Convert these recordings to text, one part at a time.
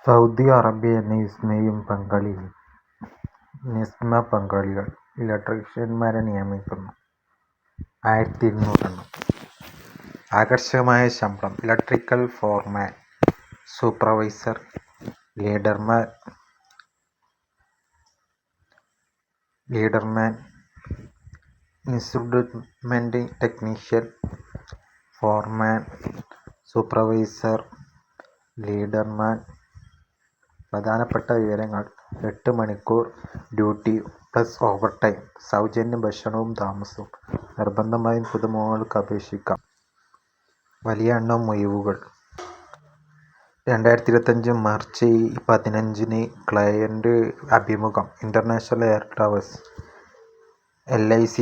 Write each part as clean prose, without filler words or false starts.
Saudi Arabia Nisma പങ്കാളികൾ ഇലക്ട്രീഷ്യന്മാരെ നിയമിക്കുന്നു. 1200 എണ്ണം. ആകർഷകമായ ശമ്പളം. ഇലക്ട്രിക്കൽ ഫോർമാൻ, സൂപ്പർവൈസർ, ലീഡർമാൻ, ഇൻസ്ട്രുമെന്റ് ടെക്നീഷ്യൻ, ഫോർമാൻ, സൂപ്പർവൈസർ, ലീഡർമാൻ. പ്രധാനപ്പെട്ട വിവരങ്ങൾ: 8 മണിക്കൂർ ഡ്യൂട്ടി പ്ലസ് ഓവർ ടൈം, സൗജന്യ ഭക്ഷണവും താമസവും. നിർബന്ധമായും പുതുമുഖങ്ങൾക്ക് അപേക്ഷിക്കാം. വലിയ എണ്ണം ഒഴിവുകൾ. 2025 മാർച്ച് 15 ക്ലയന്റ് അഭിമുഖം. ഇന്റർനാഷണൽ എയർ ട്രാവൽസ്, LIC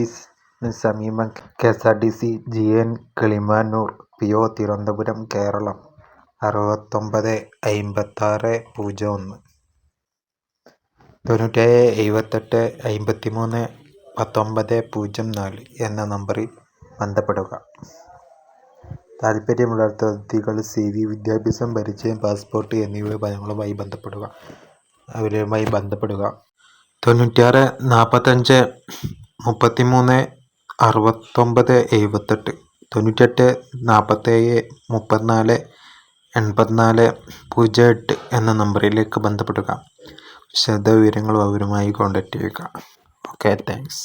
സമീപം, KSRTC GN Kilimanoor, PO Thiruvananthapuram, Keralam. 695601 9778531904 എന്ന നമ്പറിൽ ബന്ധപ്പെടുക. താൽപ്പര്യമുള്ള അതിഥികൾ CV, വിദ്യാഭ്യാസം, പരിചയം, പാസ്പോർട്ട് എന്നിവയുമായി ബന്ധപ്പെടുക. 96 45 33 69 78 98 47 84 08 എന്ന നമ്പറിലേക്ക് ബന്ധപ്പെടുക. വിശദവിവരങ്ങൾ അവരുമായി കോൺടാക്ട് ചെയ്യുക. Okay, thanks.